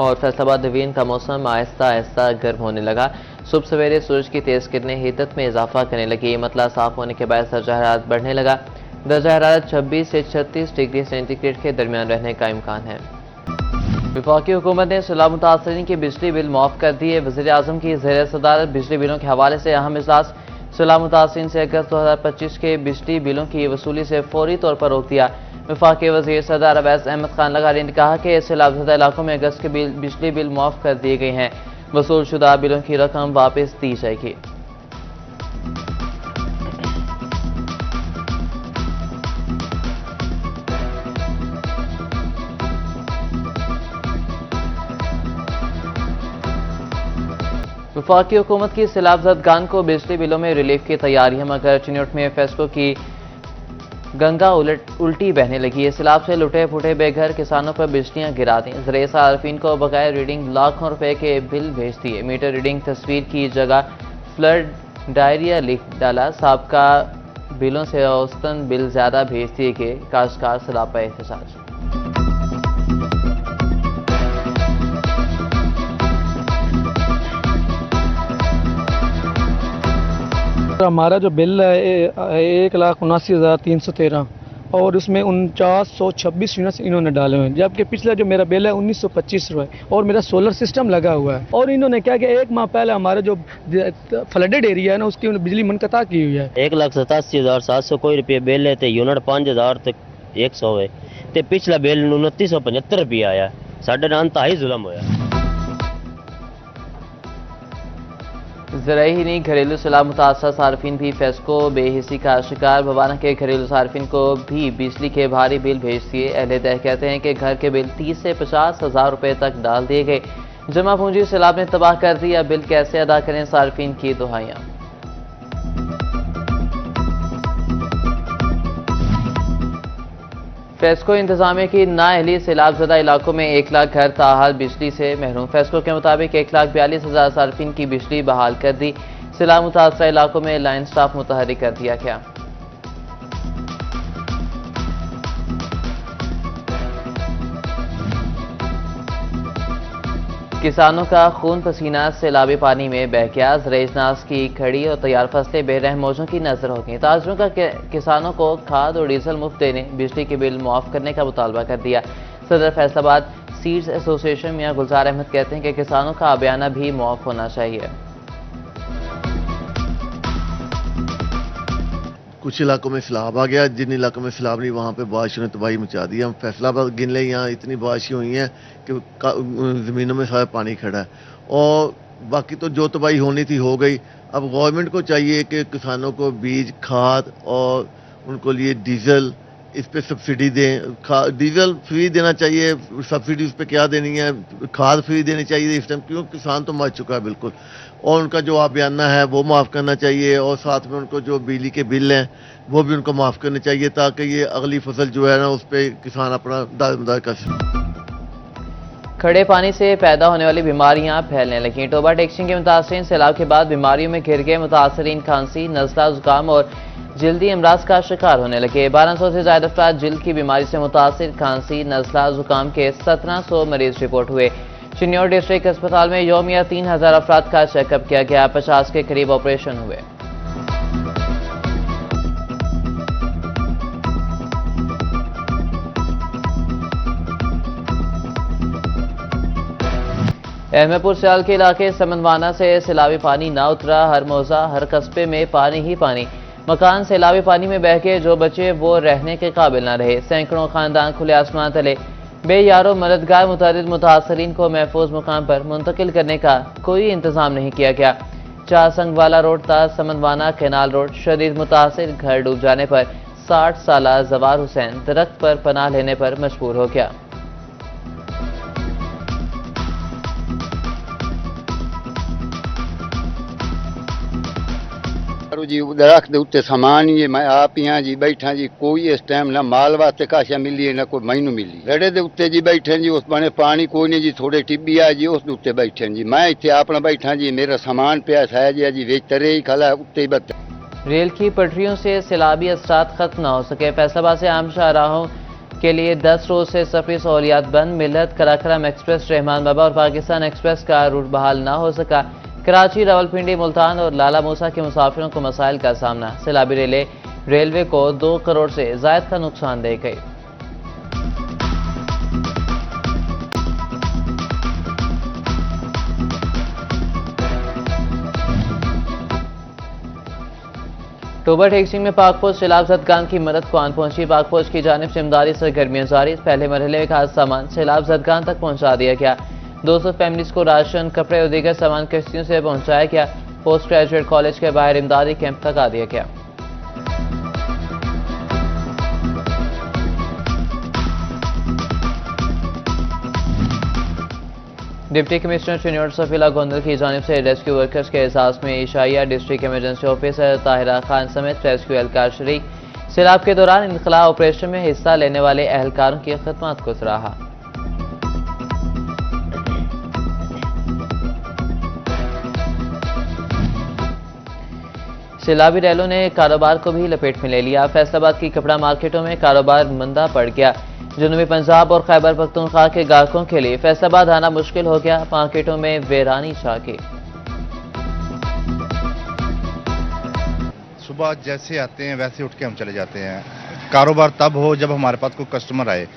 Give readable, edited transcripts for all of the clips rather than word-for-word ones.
और फैसलाबाद डिवीजन का मौसम आहिस्ता आहिस्ता गर्म होने लगा। सुबह सवेरे सूरज की तेज किरणें हिद्दत में इजाफा करने लगी। मतला साफ होने के बाद दर्जा हरारत बढ़ने लगा। दर्जा हरारत 26 से 36 डिग्री सेंटीग्रेड के दरमियान रहने का इम्कान है। वफाकी हुकूमत ने सैलाब मुतासरीन के बिजली बिल माफ कर दिए। वज़ीर आज़म की ज़ेर सदारत बिजली बिलों के हवाले से अहम इजलास। सैलाब मुतासरीन से अगस्त 2025 के बिजली बिलों की वसूली से फौरी तौर पर रोक दिया। वफाकी वज़ीर सदार अवैस अहमद खान लगारी ने कहा कि सैलाबज़दा इलाकों में अगस्त के बिजली बिल माफ कर दिए गए हैं। वसूल शुदा बिलों की रकम वापस दी जाएगी। वफाकी हुकूमत की सैलाबज़दगान को बिजली बिलों में रिलीफ की तैयारियां, मगर चिन्योट में फेस्को की गंगा उल्टी बहने लगी है। सैलाब से लुटे फुटे बेघर किसानों पर बिजलियां गिरा दी। ज़राए सार्फिन को बगैर रीडिंग लाखों रुपए के बिल भेज दिए। मीटर रीडिंग तस्वीर की जगह फ्लड डायरिया लिख डाला। साबका बिलों से औसतन बिल ज्यादा भेज दिए गए। काश्तकार सैलाब पर एहतजाज। हमारा जो बिल है 1,79,313 और उसमें 4926 यूनिट्स इन्होंने डाले हुए हैं, जबकि पिछला जो मेरा बिल है 1925 रुपये और मेरा सोलर सिस्टम लगा हुआ है। और इन्होंने क्या कि एक माह पहले हमारा जो फ्लडेड एरिया है ना उसकी बिजली मुनक़ता की हुई है। 1,87,700 कोई रुपये बिल है तो यूनिट 5000 तक 100 है तो पिछला बिल 2975 रुपये आया। साढ़े नाल इंतहाई जुल्म होया। ज़राई ही नहीं, घरेलू सैलाब मुतासर सार्फिन भी फेस्को बेहिसी का शिकार। भवाना के घरेलू सार्फिन को भी बिजली के भारी बिल भेज दिए। अहले कहते हैं कि घर के बिल 30 से 50 हज़ार रुपये तक डाल दिए गए। जमा पूंजी सैलाब ने तबाह कर दी। अब बिल कैसे अदा करें, सार्फिन की दुहाइयां। फेस्को इंतजामिया की नाअहली सैलाबज़दा इलाकों में 1 लाख घर ताहाल बिजली से महरूम। फेस्को के मुताबिक 1,42,000 सार्फिन की बिजली बहाल कर दी। सैलाब मुतासरा इलाकों में लाइन स्टाफ मुतहर्रिक कर दिया गया। किसानों का खून पसीना सैलाबी पानी में बह गया। ज़राए-ए-अजनास की खड़ी और तैयार फसलें बेरहम मौजों की नजर हो गई। ताजरों का किसानों को खाद और डीजल मुफ्त देने, बिजली के बिल मुआफ करने का मुतालबा कर दिया। सदर फैसलाबाद सीड्स एसोसिएशन मियां गुलजार अहमद कहते हैं कि किसानों का बयाना भी मुआफ होना चाहिए। कुछ इलाकों में सैलाब आ गया, जिन इलाकों में सैलाब नहीं वहाँ पे बारिशों ने तबाही मचा दी। हम फैसलाबाद गिन लें, यहाँ इतनी बारिशें हुई हैं कि ज़मीनों में सारा पानी खड़ा है और बाकी तो जो तबाही होनी थी हो गई। अब गवर्नमेंट को चाहिए कि किसानों को बीज, खाद और उनको लिए डीजल, इस पे सब्सिडी दें। डीजल फ्री देना चाहिए, सब्सिडी उस पर क्या देनी है, खाद फ्री देनी चाहिए इस टाइम, क्यों किसान तो मर चुका है बिल्कुल। और उनका जो बयाना है वो माफ़ करना चाहिए और साथ में उनको जो बिजली के बिल हैं वो भी उनको माफ़ करने चाहिए, ताकि ये अगली फसल जो है ना उस पर किसान अपना दारोमदार कर सके। खड़े पानी से पैदा होने वाली बीमारियां फैलने लगी। टोबा टेक्सटिंग के मुतासरीन सैलाब के बाद बीमारियों में घिर गए। मुतासरीन खांसी, नज़ला, जुकाम और जल्दी अमराज का शिकार होने लगे। 1200 से ज्यादा अफराद जल्द की बीमारी से मुतासिर। खांसी, नज़ला, जुकाम के 1700 मरीज रिपोर्ट हुए। चिन्योर डिस्ट्रिक्ट अस्पताल में यौमिया 3000 अफराद का चेकअप किया गया। 50 के करीब ऑपरेशन हुए। अहमदपुर सियाल के इलाके समनवाना से सैलाबी पानी ना उतरा। हर मौजा, हर कस्बे में पानी ही पानी। मकान सैलाबी पानी में बह के जो बचे वो रहने के काबिल न रहे। सैकड़ों खानदान खुले आसमान तले बेयारो मददगार। मुतासरीन को महफूज मुकाम पर मुंतकिल करने का कोई इंतजाम नहीं किया गया। चासंगवाला रोड था समनवाना कैनाल रोड शदीद मुतासिर। घर डूब जाने पर 60 साला जवार हुसैन दरख्त पर पनाह लेने पर मजबूर हो गया। जी दरख्त उत्ते समान ही है। मैं आप यहाँ जी बैठा जी, कोई इस टाइम ना माल वास्ते काशा मिली है ना कोई मैनू मिली। रड़े दे उत्ते जी बैठे जी, उस बने पानी कोई नहीं जी, थोड़े टिब्बी आ जी उस उत्ते बैठे जी। मैं इतने अपना बैठा जी, मेरा सामान पिया है जी वे तरे ही खला उत्ते ही बता। रेल की पटरियों से सैलाबी असरात खत्म न हो सके। फैसलाबाद से आम शाहराहों के लिए 10 रोज से सफरी सहूलियात बंद। मिलत कराक्रम एक्सप्रेस, रहमान बाबा और पाकिस्तान एक्सप्रेस का रूट बहाल ना हो सका। कराची, रावलपिंडी, मुल्तान और लाला मूसा के मुसाफिरों को मसाइल का सामना। सैलाबी रेलवे को 2 करोड़ से जायद का नुकसान दे गई। टोबर टेक्सिंग में पाकफौज सैलाब ज़दगान की मदद को आन पहुंची। पाकफौज की जानिब से इमदादी सरगर्मियां जारी। पहले मरहले में खास सामान सैलाब ज़दगान तक पहुंचा दिया गया। 200 फैमिलीज को राशन, कपड़े और दीगर सामान किश्तियों से पहुंचाया गया। पोस्ट ग्रेजुएट कॉलेज के बाहर इमदादी कैंप लगा दिया गया। Deputy commissioner senior Safila Gondal की जानिब से रेस्क्यू वर्कर्स के एजाज में ईशाइया district emergency officer Tahira Khan समेत रेस्क्यू एहलकार शरीक। सैलाब के दौरान इनखला ऑपरेशन में हिस्सा लेने वाले एहलकारों की खिदमत को सराहा। सैलाबी रैलों ने कारोबार को भी लपेट में ले लिया। फैसलाबाद की कपड़ा मार्केटों में कारोबार मंदा पड़ गया। जनूबी पंजाब और खैबर पख्तूनख्वा के ग्राहकों के लिए फैसलाबाद आना मुश्किल हो गया। मार्केटों में वीरानी छा गई। सुबह जैसे आते हैं वैसे उठ के हम चले जाते हैं। कारोबार तब हो जब हमारे पास कोई कस्टमर आए।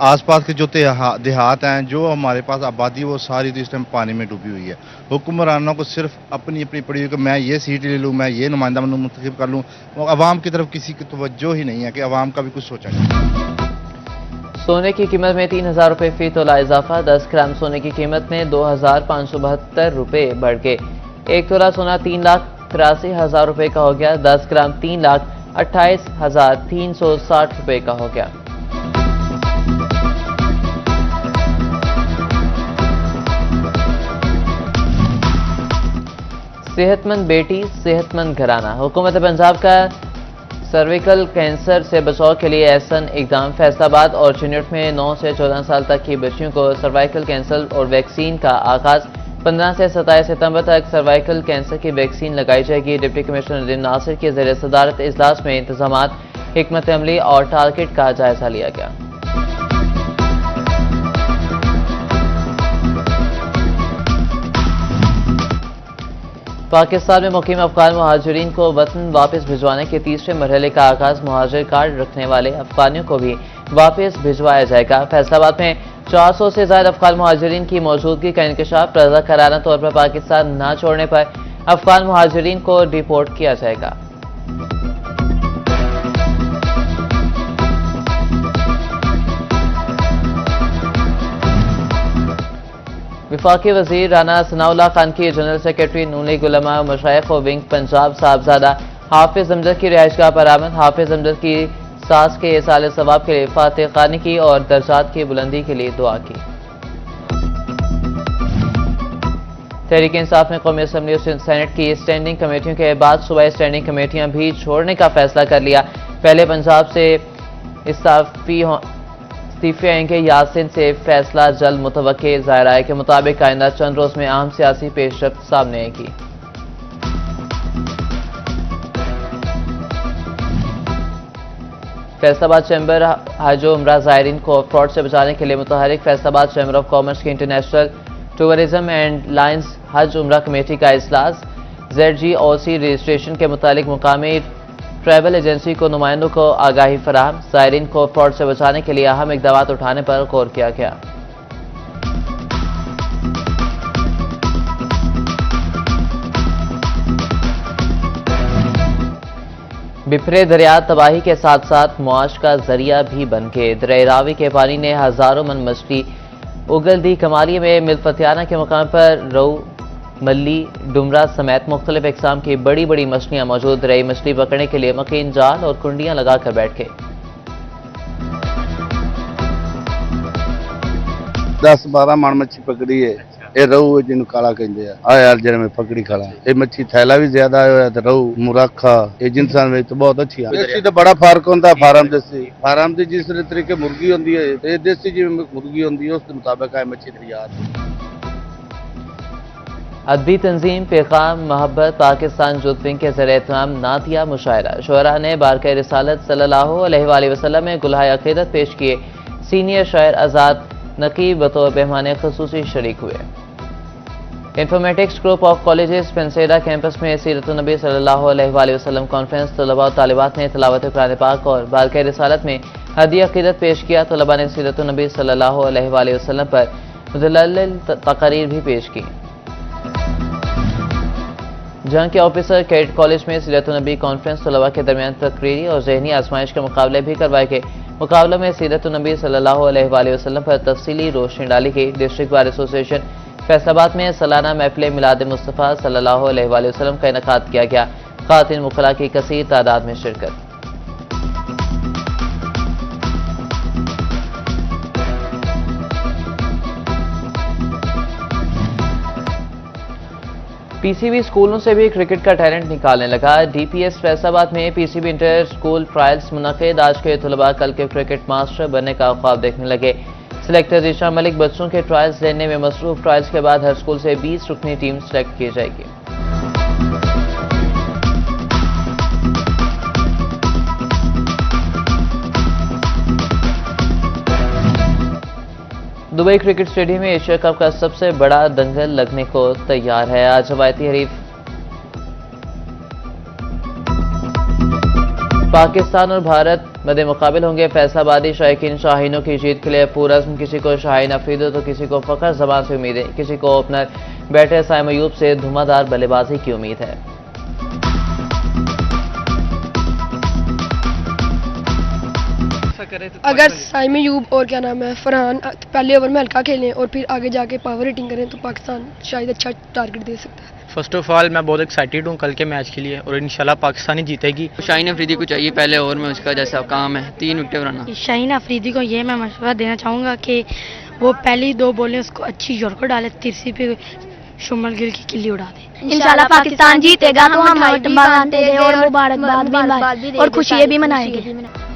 आसपास के जो देहात हैं, जो हमारे पास आबादी, वो सारी तो इस टाइम पानी में डूबी हुई है। हुक्मरानों को सिर्फ अपनी अपनी पड़ी हुई कि मैं ये सीट ले लूँ, मैं ये नुमाइंदा मुंतखब कर लूँ। अवाम की तरफ किसी की तवज्जो ही नहीं है कि अवाम का भी कुछ सोचा जाए। सोने की कीमत में 3000 रुपये फी तोला इजाफा। 10 ग्राम सोने की कीमत में 2572 रुपये बढ़ के 1 तोला सोना 3,83,000 रुपये का हो गया। 10 ग्राम 3,28,360 रुपये का हो गया। सेहतमंद बेटी, सेहतमंद घराना। हुकूमत पंजाब का सर्विकल कैंसर से बचाव के लिए एहसन इकदाम। फैसलाबाद और चुनिट में 9 से 14 साल तक की बच्चियों को सर्वाइकल कैंसर और वैक्सीन का आगाज। 15 से 27 सितंबर तक सर्वाइकल कैंसर की वैक्सीन लगाई जाएगी। डिप्टी कमिश्नर नदीम नासिर की ज़ेर सदारत इजलास में इंतजामात, हिकमत अमली और टारगेट का जायजा लिया गया। पाकिस्तान में मुकीम अफगान मुहाजिरीन को वतन वापस भिजवाने के तीसरे मरहले का आगाज। मुहाजिर कार्ड रखने वाले अफगानियों को भी वापस भिजवाया जाएगा। फैसलाबाद में 400 से ज्यादा अफगान मुहाजिरीन की मौजूदगी का इंकशाफ। रज़ाकाराना तौर पर पाकिस्तान न छोड़ने पर अफगान मुहाजिरीन को डिपोर्ट किया जाएगा। वफाकी वजीर राना सनाउल्लाह खान की जनरल सेक्रेटरी नून लीग उलमा व मशाइख व विंग पंजाब साहबजादा हाफिज अमजद की रिहाइशगाह पर आमद। हाफिज अमजद की सास के साल सवाब के लिए फातिह खानी की और दर्जात की बुलंदी के लिए दुआ की। तहरीक इंसाफ ने कौमी असम्बली और सेनेट की स्टैंडिंग कमेटियों के बाद सूबाई स्टैंडिंग कमेटियां भी छोड़ने का फैसला कर लिया। पहले पंजाब से इस्तीफे आएंगे। यासिन से फैसला जल्द मुतवक्के। ज़ायराए के मुताबिक आइंदा चंद रोज में अहम सियासी पेशरफ्त सामने आएगी। फैसलाबाद चैम्बर हज व उम्रा ज़ायरीन को फ्रॉड से बचाने के लिए मुतहरिक। फैसलाबाद चैम्बर ऑफ कॉमर्स की इंटरनेशनल टूरिज्म एंड लाइन्स हज उम्रा कमेटी का इजलास। ZGOC रजिस्ट्रेशन के मुतालिक मुकामी ट्रैवल एजेंसी को नुमाइंदों को आगाही फराहम। ज़ायरीन को फ्रॉड से बचाने के लिए अहम इक़दाम उठाने पर गौर किया गया। बिफरे दरिया तबाही के साथ साथ मुआश का जरिया भी बन गए। दरिया रावी के पानी ने हजारों मन मछली उगल दी। कमालिया में मिलफतियाना के मकाम पर रोहू, मल्ली, डुमरा समेत मुख्तलिफ इकसाम की बड़ी बड़ी मछलियां मौजूद रही। मछली पकड़ने के लिए मकीन जाल और कुंडियां लगाकर बैठ गए। 10-12 मन मच्छी पकड़ी है। ये रहू जिन्हों काला कहते हैं। आ यार जरा मैं पकड़ी खाला। ये मच्छी थैला भी ज्यादा आया है। रहू मुराखा ये जिनसान में तो बहुत अच्छी है। देसी तो बड़ा फर्क होता है फार्म की जिस तरीके मुर्गी होती है, ये देसी जी मुर्गी होती है, उस मुताबिक है मच्छी तैयार। अदबी तंजीम पैगाम मोहब्बत पाकिस्तान यूथ विंग के ज़रिए एहतमाम नातिया मुशायरा शुअरा ने बारक़ रिसालत सल्लल्लाहु अलैहि वसल्लम में गुलहाए अक़ीदत पेश किए। सीनियर शायर आज़ाद नकीब बतौर मेहमान ख़ुसूसी शरीक हुए। Informatics group of colleges Pensera campus में सीरतुन नबी सल्लल्लाहु अलैहि वसल्लम कॉन्फ्रेंस तलबा और तालिबात ने तिलावत कुरान पाक और बारक़ रिसालत में हदी अक़ीदत पेश किया। तलबा ने सीरतुन नबी सल्लल्लाहु अलैहि वसल्लम पर मुदल्लल तक़रीर भी पेश की। जहां के ऑफिसर कैडेट कॉलेज में सीरतुन नबी कॉन्फ्रेंस तलबा के दरमियान तकरीरी और ज़हनी आजमाइश के मुकाबले भी करवाए गए। मुकाबलों में सीरतुन नबी सल्लल्लाहु अलैहि वसल्लम पर तफसीली रोशनी डाली गई। डिस्ट्रिक्ट बार एसोसिएशन फैसलाबाद में सालाना महफिल मिलाद मुस्तफ़ा सल्लल्लाहु अलैहि वसल्लम का इनेकाद किया गया। ख़ातिन मुक़ल्ला की कसीर तादाद में शिरकत। पीसीबी स्कूलों से भी क्रिकेट का टैलेंट निकालने लगा। डीपीएस फैसलाबाद में पीसीबी इंटर स्कूल ट्रायल्स मुनक़िद। आज के तलबा कल के क्रिकेट मास्टर बनने का ख्वाब देखने लगे। सिलेक्टर ज़ीशा मलिक बच्चों के ट्रायल्स लेने में मसरूफ। ट्रायल्स के बाद हर स्कूल से 20 रुकनी टीम सेलेक्ट की जाएगी। दुबई क्रिकेट स्टेडियम में एशिया कप का सबसे बड़ा दंगल लगने को तैयार है। आज रवायती हरीफ पाकिस्तान और भारत मद्दे मुकाबिल होंगे। फैसलाबादी शायकीन शाहीनों की जीत के लिए पुरज़्म। किसी को शाहीन अफरीदी तो किसी को फ़खर ज़मान से उम्मीद है। किसी को ओपनर बैटर साइम अयूब से धुआंधार बल्लेबाजी की उम्मीद है। अगर साइम अयूब और क्या नाम है फरहान पहले ओवर में हल्का खेलें और फिर आगे जाके पावर रेटिंग करें तो पाकिस्तान शायद अच्छा टारगेट दे सकता है। फर्स्ट ऑफ ऑल मैं बहुत एक्साइटेड हूँ कल के मैच के लिए और इंशाल्लाह पाकिस्तान ही जीतेगी। शाहीन अफरीदी को चाहिए पहले ओवर में, उसका जैसा काम है 3 विकेट बनाना। शाहीन अफरीदी को ये मैं मशवरा देना चाहूँगा कि वो पहली 2 बॉलें उसको अच्छी यॉर्कर डाले, तीसरी पे शुमल गिल की किल्ली उड़ा दे। इंशाल्लाह पाकिस्तान जीतेगा तो हम मानते हैं और मुबारकबाद भी और खुशियाँ भी मनाएंगे।